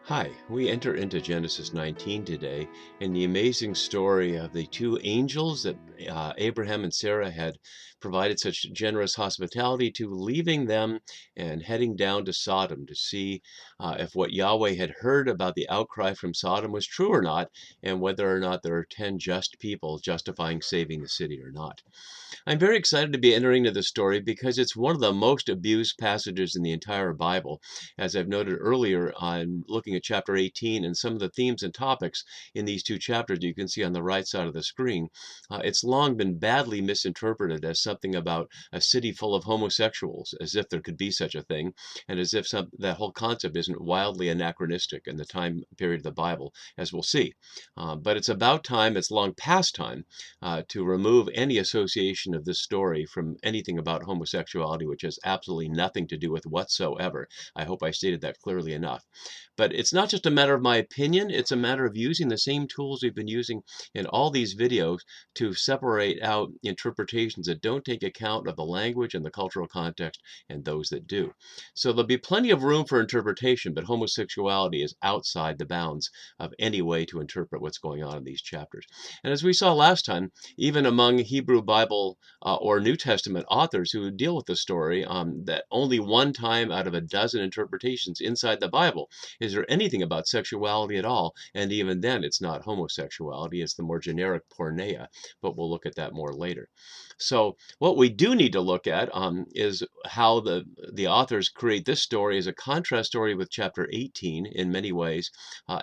Hi, we enter into Genesis 19 today in the amazing story of the two angels that Abraham and Sarah had provided such generous hospitality to, leaving them and heading down to Sodom to see if what Yahweh had heard about the outcry from Sodom was true or not, and whether or not there are 10 just people justifying saving the city or not. I'm very excited to be entering into this story because it's one of the most abused passages in the entire Bible. As I've noted earlier, I'm looking at chapter 18 and some of the themes and topics in these two chapters you can see on the right side of the screen. It's long been badly misinterpreted as something about a city full of homosexuals, as if there could be such a thing, and as if that whole concept isn't wildly anachronistic in the time period of the Bible, as we'll see. But it's about time, it's long past time, to remove any association of this story from anything about homosexuality, which has absolutely nothing to do with whatsoever. I hope I stated that clearly enough. But it's not just a matter of my opinion, it's a matter of using the same tools we've been using in all these videos to separate out interpretations that don't take account of the language and the cultural context and those that do. So there'll be plenty of room for interpretation, but homosexuality is outside the bounds of any way to interpret what's going on in these chapters. And as we saw last time, even among Hebrew Bible or New Testament authors who deal with the story, that only one time out of a dozen interpretations inside the Bible is there anything about sexuality at all. And even then, it's not homosexuality, it's the more generic porneia. But we'll look at that more later. So what we do need to look at is how the authors create this story as a contrast story with chapter 18 in many ways,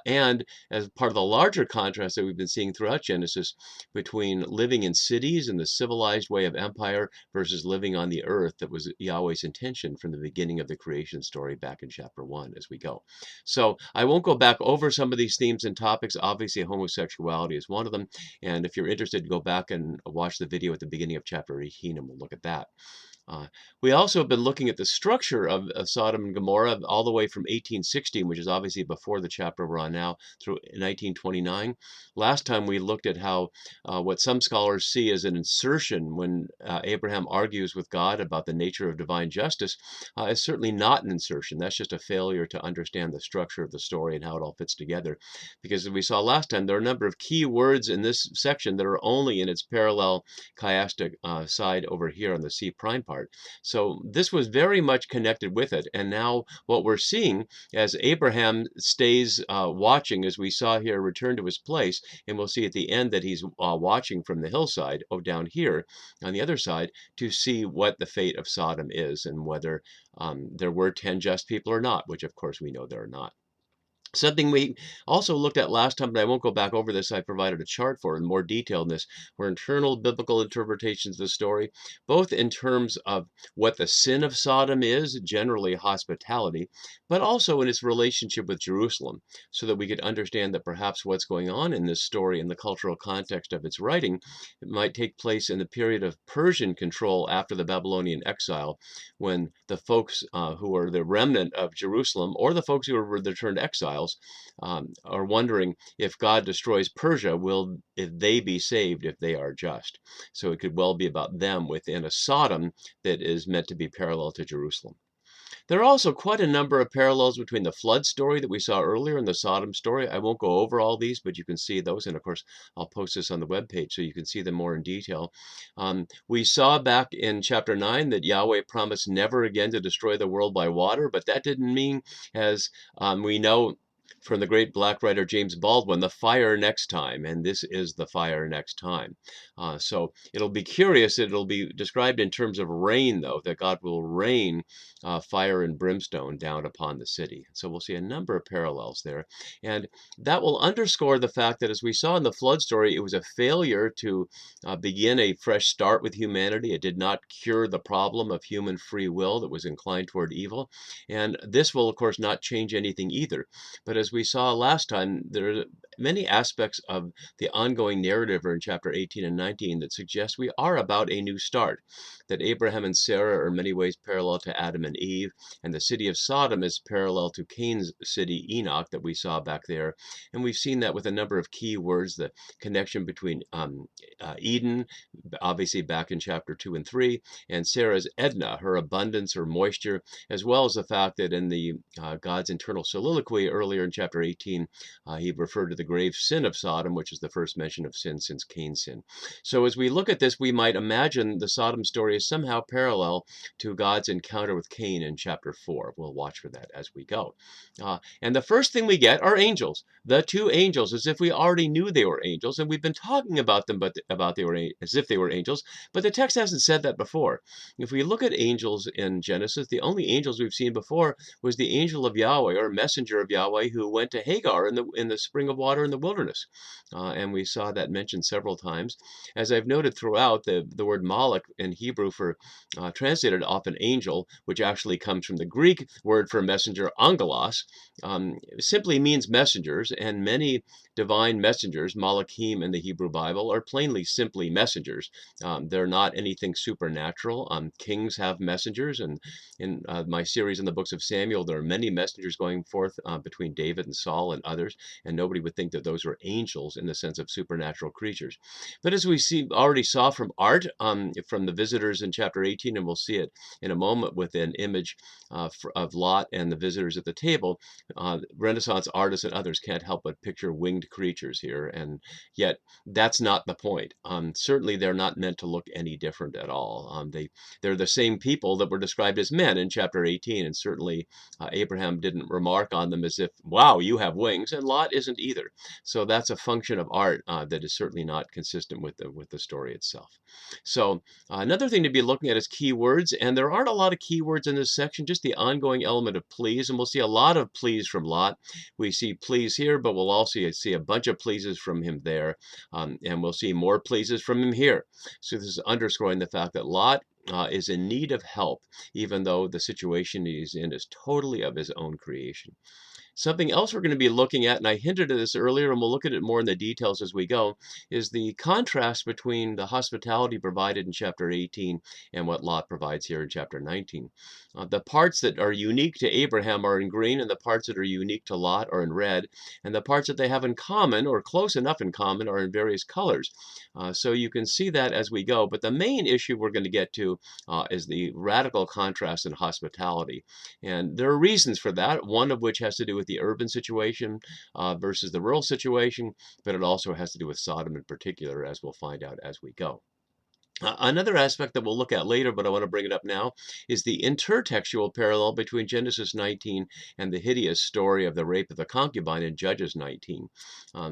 and as part of the larger contrast that we've been seeing throughout Genesis between living in cities and the civilized way of empire versus living on the earth that was Yahweh's intention from the beginning of the creation story back in chapter 1 as we go. So I won't go back over some of these themes and topics. Obviously, homosexuality is one of them. And if you're interested, go back and watch the video at the beginning of chapter 18 and we'll look at that. Uh, we also have been looking at the structure of Sodom and Gomorrah all the way from 1816, which is obviously before the chapter we're on now, through 1929. Last time we looked at how what some scholars see as an insertion when Abraham argues with God about the nature of divine justice is certainly not an insertion. That's just a failure to understand the structure of the story and how it all fits together. Because as we saw last time, there are a number of key words in this section that are only in its parallel chiastic side over here on the C prime part. So this was very much connected with it. And now what we're seeing as Abraham stays watching, as we saw here, return to his place, and we'll see at the end that he's watching from the hillside, down here on the other side, to see what the fate of Sodom is and whether there were 10 just people or not, which of course we know there are not. Something we also looked at last time, but I won't go back over this. I provided a chart for it in more detail in this, were internal biblical interpretations of the story, both in terms of what the sin of Sodom is, generally hospitality, but also in its relationship with Jerusalem, so that we could understand that perhaps what's going on in this story in the cultural context of its writing, it might take place in the period of Persian control after the Babylonian exile, when the folks who are the remnant of Jerusalem, or the folks who were returned exiles, are wondering if God destroys Persia, will if they be saved if they are just? So it could well be about them within a Sodom that is meant to be parallel to Jerusalem. There are also quite a number of parallels between the flood story that we saw earlier and the Sodom story. I won't go over all these, but you can see those. And of course, I'll post this on the webpage so you can see them more in detail. We saw back in chapter 9 that Yahweh promised never again to destroy the world by water, but that didn't mean, as we know from the great black writer James Baldwin, the fire next time, and this is the fire next time. So it'll be curious. It'll be described in terms of rain, though, that God will rain fire and brimstone down upon the city. So we'll see a number of parallels there. And that will underscore the fact that, as we saw in the flood story, it was a failure to begin a fresh start with humanity. It did not cure the problem of human free will that was inclined toward evil. And this will, of course, not change anything either. But as we saw last time, there are many aspects of the ongoing narrative in chapter 18 and 19 that suggest we are about a new start, that Abraham and Sarah are in many ways parallel to Adam and Eve, and the city of Sodom is parallel to Cain's city, Enoch, that we saw back there. And we've seen that with a number of key words, the connection between Eden, obviously back in chapter 2 and 3, and Sarah's Edna, her abundance or moisture, as well as the fact that in the God's internal soliloquy earlier in in chapter 18, he referred to the grave sin of Sodom, which is the first mention of sin since Cain's sin. So as we look at this, we might imagine the Sodom story is somehow parallel to God's encounter with Cain in chapter 4. We'll watch for that as we go. And the first thing we get are angels. The two angels, as if we already knew they were angels, and we've been talking about them, but they were as if they were angels. But the text hasn't said that before. If we look at angels in Genesis, the only angels we've seen before was the angel of Yahweh, or messenger of Yahweh, who went to Hagar in the spring of water in the wilderness. And we saw that mentioned several times. As I've noted throughout, the word Malach in Hebrew for translated often angel, which actually comes from the Greek word for messenger, angelos, simply means messengers, and many divine messengers, malachim in the Hebrew Bible, are plainly simply messengers. They're not anything supernatural. Kings have messengers, and in my series in the books of Samuel, there are many messengers going forth between David and Saul and others, and nobody would think that those were angels in the sense of supernatural creatures. But as we already saw from art, from the visitors in chapter 18, and we'll see it in a moment with an image of Lot and the visitors at the table, Renaissance artists and others can't help but picture winged creatures here, and yet that's not the point. Certainly they're not meant to look any different at all. They're the same people that were described as men in chapter 18, and certainly Abraham didn't remark on them as if, wow, you have wings, and Lot isn't either. So that's a function of art that is certainly not consistent with the story itself. So another thing to be looking at is keywords, and there aren't a lot of keywords in this section, just the ongoing element of please, and we'll see a lot of please from Lot. We see please here, but we'll also see a bunch of pleases from him there, and we'll see more pleases from him here. So this is underscoring the fact that Lot is in need of help, even though the situation he's in is totally of his own creation. Something else we're going to be looking at, and I hinted at this earlier, and we'll look at it more in the details as we go, is the contrast between the hospitality provided in chapter 18 and what Lot provides here in chapter 19. The parts that are unique to Abraham are in green, and the parts that are unique to Lot are in red, and the parts that they have in common, or close enough in common, are in various colors. So you can see that as we go, but the main issue we're going to get to is the radical contrast in hospitality. And there are reasons for that, one of which has to do with the urban situation versus the rural situation, but it also has to do with Sodom in particular, as we'll find out as we go. Another aspect that we'll look at later, but I want to bring it up now, is the intertextual parallel between Genesis 19 and the hideous story of the rape of the concubine in Judges 19.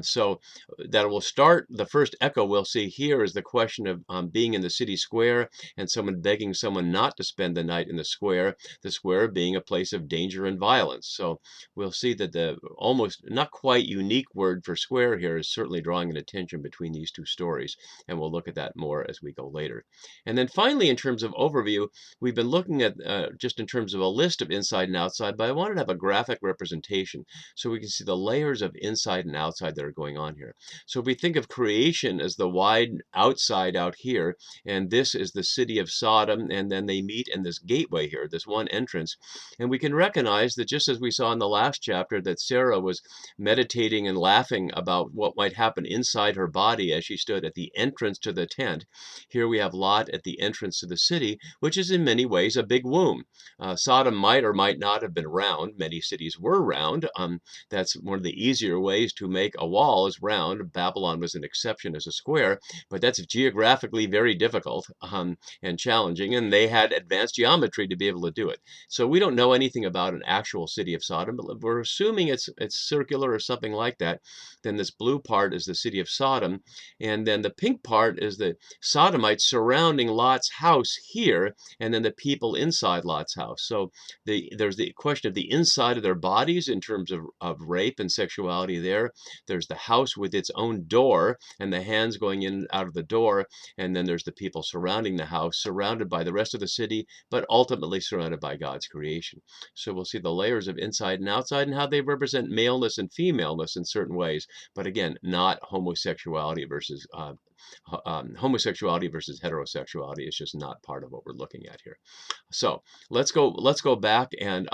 So that will start, the first echo we'll see here is the question of being in the city square and someone begging someone not to spend the night in the square being a place of danger and violence. So we'll see that the almost not quite unique word for square here is certainly drawing an attention between these two stories, and we'll look at that more as we go later. And then finally, in terms of overview, we've been looking at just in terms of a list of inside and outside, but I wanted to have a graphic representation so we can see the layers of inside and outside that are going on here. So if we think of creation as the wide outside out here, and this is the city of Sodom, and then they meet in this gateway here, this one entrance, and we can recognize that just as we saw in the last chapter that Sarah was meditating and laughing about what might happen inside her body as she stood at the entrance to the tent, here we have Lot at the entrance to the city, which is in many ways a big womb. Sodom might or might not have been round. Many cities were round. That's one of the easier ways to make a wall is round. Babylon was an exception as a square, but that's geographically very difficult and challenging, and they had advanced geometry to be able to do it. So we don't know anything about an actual city of Sodom, but we're assuming it's circular or something like that. Then this blue part is the city of Sodom, and then the pink part is the Sodomites surrounding Lot's house here, and then the people inside Lot's house. So there's the question of the inside of their bodies in terms of rape and sexuality there. There's the house with its own door and the hands going in and out of the door, and then there's the people surrounding the house, surrounded by the rest of the city, but ultimately surrounded by God's creation. So we'll see the layers of inside and outside and how they represent maleness and femaleness in certain ways, but again, not homosexuality versus heterosexuality is just not part of what we're looking at here. So let's go back and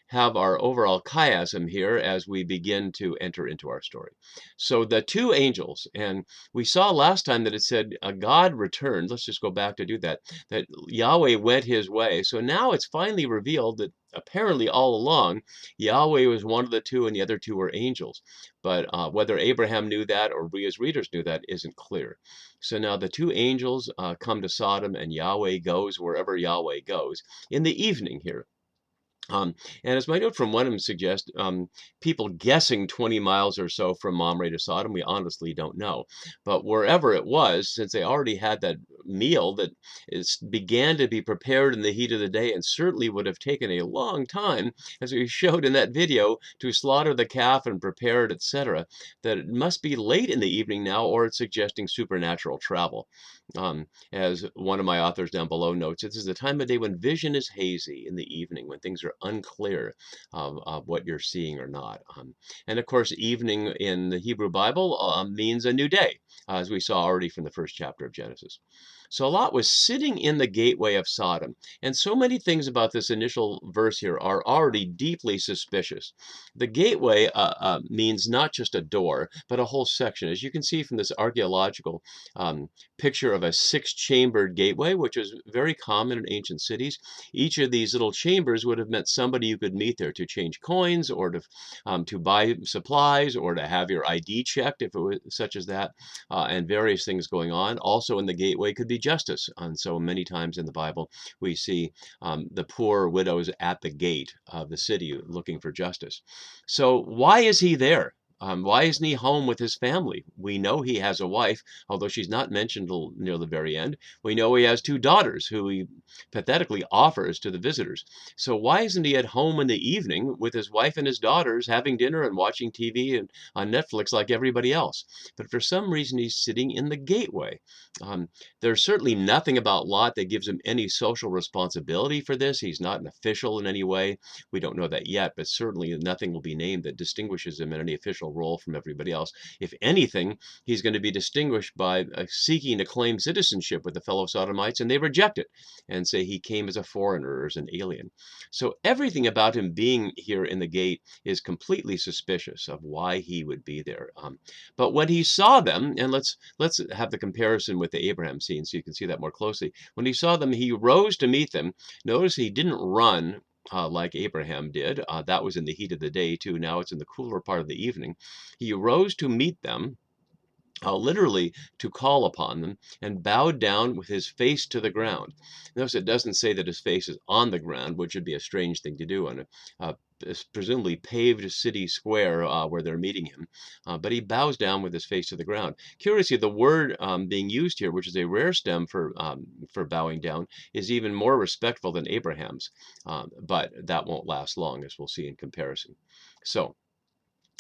have our overall chiasm here as we begin to enter into our story. So the two angels, and we saw last time that it said God returned. Let's just go back to do that. That Yahweh went his way. So now it's finally revealed that apparently all along, Yahweh was one of the two and the other two were angels. But whether Abraham knew that or we as readers knew that isn't clear. So now the two angels come to Sodom, and Yahweh goes wherever Yahweh goes in the evening here. Um, and as my note from Wenham suggests, people guessing 20 miles or so from Mamre to Sodom, we honestly don't know. But wherever it was, since they already had that meal that began to be prepared in the heat of the day and certainly would have taken a long time, as we showed in that video, to slaughter the calf and prepare it, etc., that it must be late in the evening now, or it's suggesting supernatural travel. As one of my authors down below notes, this is the time of day when vision is hazy in the evening, when things are unclear of what you're seeing or not. And of course, evening in the Hebrew Bible means a new day, as we saw already from the first chapter of Genesis. So Lot was sitting in the gateway of Sodom, and so many things about this initial verse here are already deeply suspicious. The gateway means not just a door, but a whole section. As you can see from this archaeological picture of a six-chambered gateway, which is very common in ancient cities. Each of these little chambers would have meant somebody you could meet there to change coins, or to buy supplies, or to have your ID checked if it was such as that, and various things going on. Also in the gateway could be justice. And so many times in the Bible, we see the poor widows at the gate of the city looking for justice. So why is he there? Why isn't he home with his family? We know he has a wife, although she's not mentioned till near the very end. We know he has two daughters who he pathetically offers to the visitors. So why isn't he at home in the evening with his wife and his daughters having dinner and watching TV and on Netflix like everybody else? But for some reason, he's sitting in the gateway. Um, there's certainly nothing about Lot that gives him any social responsibility for this. He's not an official in any way. We don't know that yet, but certainly nothing will be named that distinguishes him in any official role from everybody else. If anything, he's going to be distinguished by seeking to claim citizenship with the fellow Sodomites, and they reject it and say he came as a foreigner or as an alien. So everything about him being here in the gate is completely suspicious of why he would be there. But when he saw them, and let's have the comparison with the Abraham scene so you can see that more closely. When he saw them, he rose to meet them. Notice he didn't run like Abraham did. That was in the heat of the day, too. Now it's in the cooler part of the evening. He rose to meet them, literally to call upon them, and bowed down with his face to the ground. Notice it doesn't say that his face is on the ground, which would be a strange thing to do on a presumably paved city square where they're meeting him. But he bows down with his face to the ground. Curiously, the word being used here, which is a rare stem for bowing down, is even more respectful than Abraham's. But that won't last long, as we'll see in comparison. So,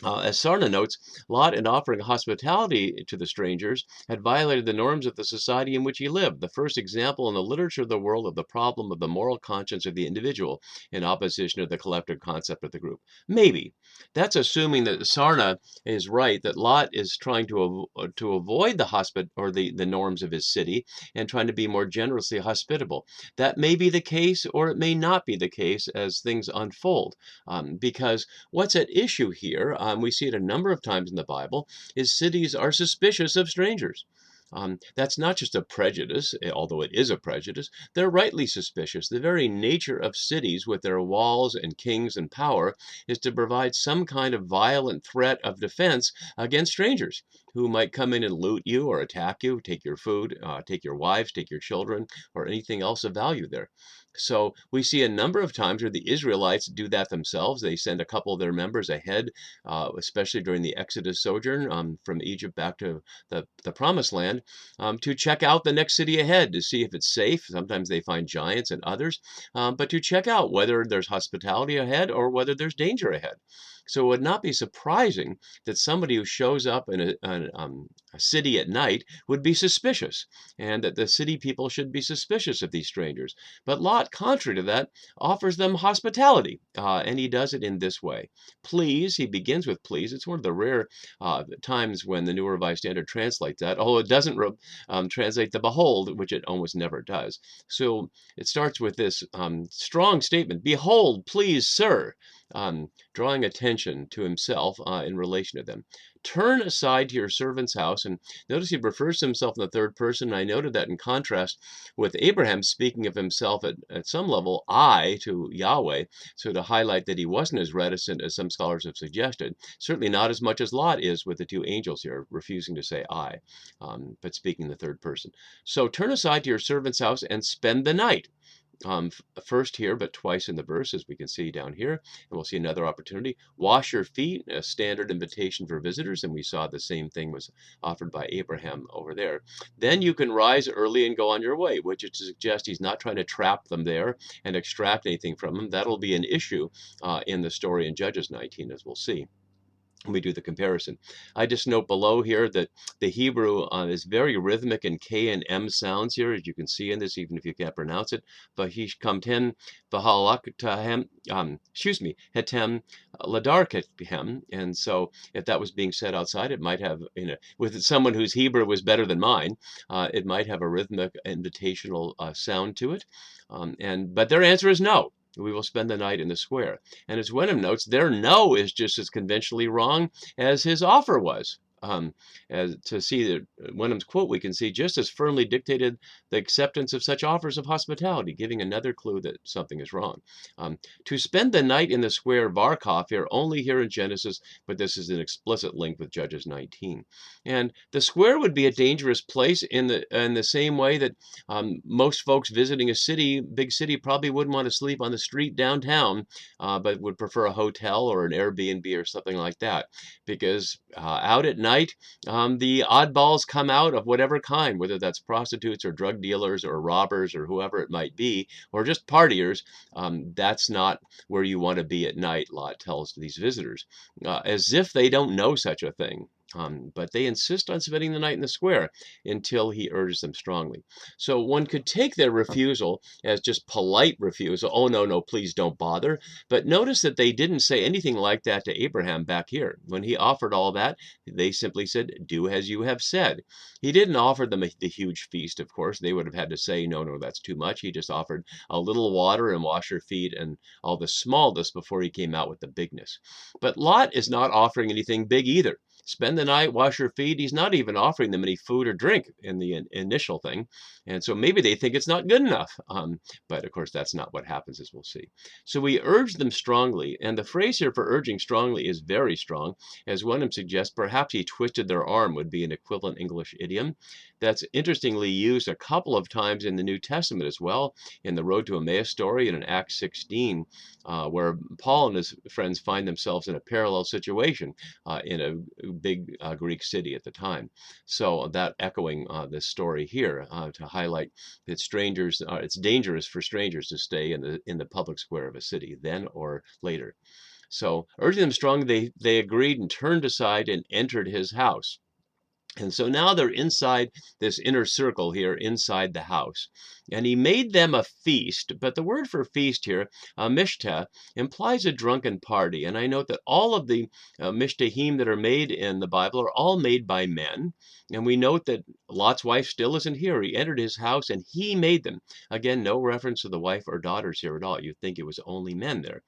as Sarna notes, Lot, in offering hospitality to the strangers, had violated the norms of the society in which he lived, the first example in the literature of the world of the problem of the moral conscience of the individual in opposition to the collective concept of the group. Maybe. That's assuming that Sarna is right, that Lot is trying to avoid the norms of his city and trying to be more generously hospitable. That may be the case, or it may not be the case as things unfold, because what's at issue here, we see it a number of times in the Bible, is cities are suspicious of strangers. That's not just a prejudice, although it is a prejudice. They're rightly suspicious. The very nature of cities with their walls and kings and power is to provide some kind of violent threat of defense against strangers who might come in and loot you or attack you, take your food, take your wives, take your children, or anything else of value there. So we see a number of times where the Israelites do that themselves. They send a couple of their members ahead, especially during the Exodus sojourn from Egypt back to the Promised Land, to check out the next city ahead to see if it's safe. Sometimes they find giants and others, but to check out whether there's hospitality ahead or whether there's danger ahead. So it would not be surprising that somebody who shows up in a city at night would be suspicious, and that the city people should be suspicious of these strangers. But Lot, contrary to that, offers them hospitality, and he does it in this way. Please, he begins with please. It's one of the rare times when the New Revised Standard translates that, although it doesn't translate the behold, which it almost never does. So it starts with this strong statement, behold, please, sir, drawing attention to himself in relation to them. turn aside to your servant's house. And notice he refers to himself in the third person. I noted that in contrast with Abraham speaking of himself at some level, I, to Yahweh, so to highlight that he wasn't as reticent as some scholars have suggested. Certainly not as much as Lot is with the two angels here, refusing to say I, but speaking in the third person. So turn aside to your servant's house and spend the night. First here, but twice in the verse, as we can see down here, and we'll see another opportunity. Wash your feet, a standard invitation for visitors, and we saw the same thing was offered by Abraham over there. Then you can rise early and go on your way, which is to suggest he's not trying to trap them there and extract anything from them. That'll be an issue in the story in Judges 19, as we'll see. We do the comparison. I just note below here that the Hebrew is very rhythmic in K and M sounds here, as you can see in this, even if you can't pronounce it. Vahish kamten, vahalaktahem, hetem, ladarkethem. And so if that was being said outside, it might have, with someone whose Hebrew was better than mine, it might have a rhythmic invitational sound to it. But their answer is no. We will spend the night in the square. And as Wenham notes, their no is just as conventionally wrong as his offer was. As to see that Wenham's quote, we can see just as firmly dictated the acceptance of such offers of hospitality, giving another clue that something is wrong. To spend the night in the square Varkov here, only here in Genesis, but this is an explicit link with Judges 19. And the square would be a dangerous place in the same way that most folks visiting a city, big city, probably wouldn't want to sleep on the street downtown, but would prefer a hotel or an Airbnb or something like that, because out at night, the oddballs come out of whatever kind, whether that's prostitutes or drug dealers or robbers or whoever it might be, or just partiers. That's not where you want to be at night, Lot tells these visitors, as if they don't know such a thing. But they insist on spending the night in the square until he urges them strongly. So one could take their refusal as just polite refusal. Oh, no, no, please don't bother. But notice that they didn't say anything like that to Abraham back here. When he offered all that, they simply said, do as you have said. He didn't offer them the huge feast, of course. They would have had to say, no, no, that's too much. He just offered a little water and wash your feet and all the smallness before he came out with the bigness. But Lot is not offering anything big either. Spend the night, wash your feet. He's not even offering them any food or drink in the initial thing. And so maybe they think it's not good enough. But of course, that's not what happens, as we'll see. So we urge them strongly. And the phrase here for urging strongly is very strong. As Wenham suggests, perhaps he twisted their arm would be an equivalent English idiom. That's interestingly used a couple of times in the New Testament as well, in the Road to Emmaus story and in Acts 16, where Paul and his friends find themselves in a parallel situation in a big Greek city at the time. So that echoing this story here to highlight that strangers, it's dangerous for strangers to stay in the public square of a city then or later. So urging them strong, they agreed and turned aside and entered his house. And so now they're inside this inner circle here, inside the house. And he made them a feast, but the word for feast here, mishteh, implies a drunken party. And I note that all of the mishtehim that are made in the Bible are all made by men. And we note that Lot's wife still isn't here. He entered his house and he made them. Again, no reference to the wife or daughters here at all. You'd think it was only men there.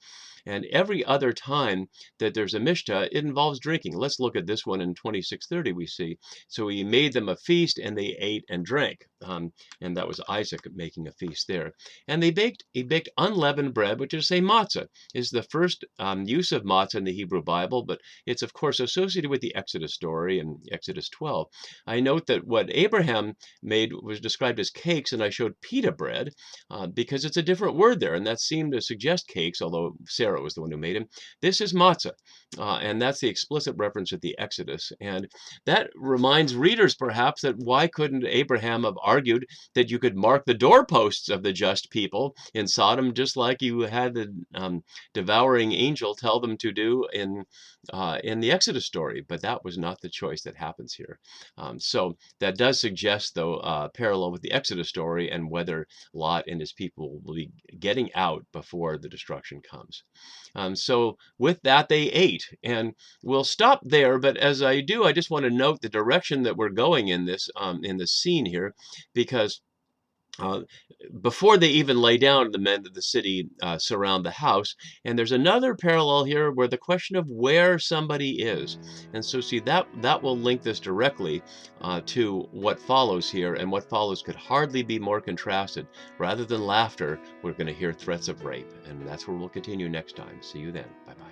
And every other time that there's a mishteh, it involves drinking. Let's look at this one in 26:30 we see. So he made them a feast and they ate and drank. And that was Isaac making a feast there. And he baked unleavened bread, which is to say matzah, is the first use of matzah in the Hebrew Bible, but it's of course associated with the Exodus story in Exodus 12. I note that what Abraham made was described as cakes, and I showed pita bread because it's a different word there, and that seemed to suggest cakes, although Sarah was the one who made him. This is matzah, and that's the explicit reference at the Exodus. And that reminds readers perhaps that why couldn't Abraham have argued that you could mark the doorposts of the just people in Sodom just like you had the devouring angel tell them to do in the Exodus story? But that was not the choice that happens here. So that does suggest, though, parallel with the Exodus story and whether Lot and his people will be getting out before the destruction comes. So with that, they ate. And we'll stop there, but as I do, I just want to note the direction that we're going in this scene here, because Uh, Before they even lay down, the men of the city surround the house. And there's another parallel here where the question of where somebody is. And so, see, that will link this directly to what follows here. And what follows could hardly be more contrasted. Rather than laughter, we're going to hear threats of rape. And that's where we'll continue next time. See you then. Bye bye.